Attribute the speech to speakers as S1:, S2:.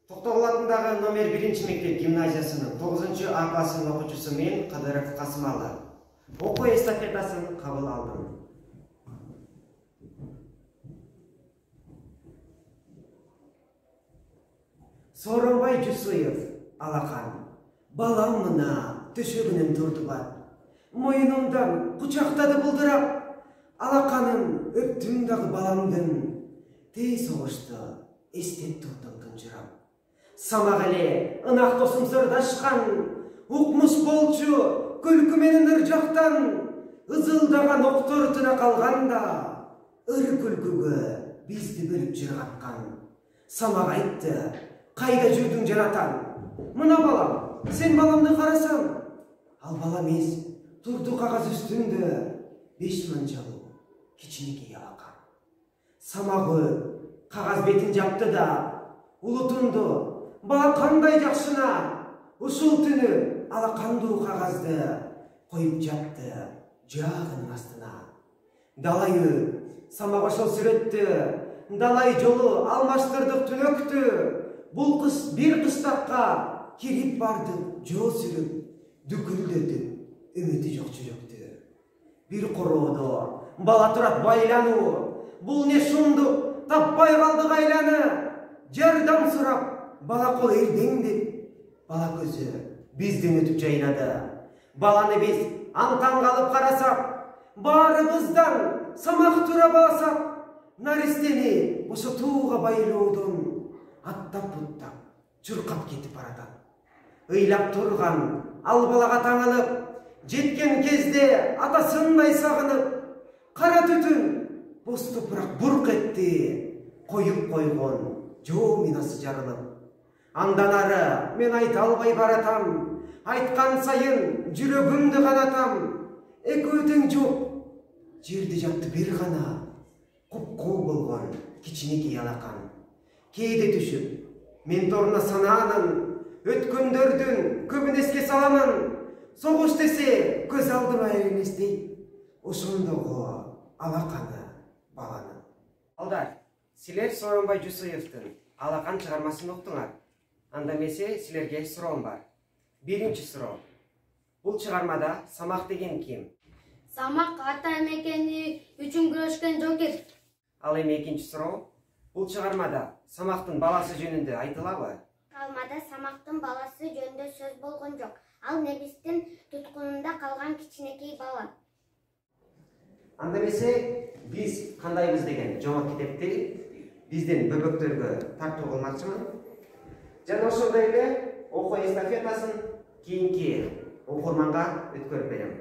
S1: Токтогул атындагы номер 1 мектеп гимназиясынын 9А классынын окуучусу мен Кадыров Касымалы. Окуу эстафетасын кабыл алдым. Сооронбай Жусуев, алакан, балам мына төшөгүнөн турдубат. Моюнумдан кучактады булдырап, алаканын өптүм дагы баламдын. Тез согушты эстеп турдум тынчырап. Самак эле ынак досум сырдашкан, укмуш болчу күлкү менен ыржактан, ызылдаган октортуна калганда, ыр күлкүгө бизди бөлүп жыргаткан. Самак айтты, кайда жүрдүң жаратан? Мына балам, сен баламды карасаң. Ал бала эмес, турду кагаз үстүндө 5 манжалуу кичинекей алакан. Самагы кагаз бетин жапты да, улутунду, бала кандай жакшына, ушул түнү алакандуу кагазды коюп жатты жаагынын астына. Далайы самак ошол сүрөттү, далай жолу алмаштырдык түнөктү. Бул кыш бир кыштакка кирип бардык жол сүрүп, дүкүлдөтүп үмүтү жок жүрөктү. Бир короодо бала турат байлануу, бул не шундук, таппай калдык айланы. Жардам сурап, бала кол эрдеңдеп, бала көзү бизден өтүп жайнады. Баланы биз антан калып карасак, баарыбыздан самак тура баласак, наристени бошотууга байлоодон аттап-буттап, чуркап кетип баратат. Ыйлап турган ал балага таңылып, жеткен кезде атасындай сагынып, кара түтүн боз топурак бурк этти, коюп койгон жоо минасы жарылып. Андан ары мен айта албай баратам, айткан сайын жүрөгүмдү канатам. Экөө тең жок, жерде жатты бир гана куп-куу болгон кичинекей алакан. Кээде түшүп, мен торуна санаанын, өткөндөрдүн көбүн эске саламын. Согуш десе көз алдыма элестейт, ошондогу алаканы баланы. Алдар, силер Сооронбай Жусуевдин алакан чыгармасын уктуңар. Анда эмесе силерге суроом бар. Биринчи суроо. Бул чыгармада Самак деген ким?
S2: Самак ата мекени үчүн күрөшкөн жокер.
S1: Ал эми экинчи суроо. Бул чыгармада Самактын баласы жөнүндө айтылабы?
S2: Чыгармада Самактын баласы жөнүндө сөз болгон жок. Ал небистин туткунунда калган кичинекей бала.
S1: Анда эмесе биз кандайбыз деген жомок китепти биздин бөбөктөргө тартуу кылмакчымын. Жана ошондой эле окуу эстафетасын кийинки окурманга өткөрүп берем.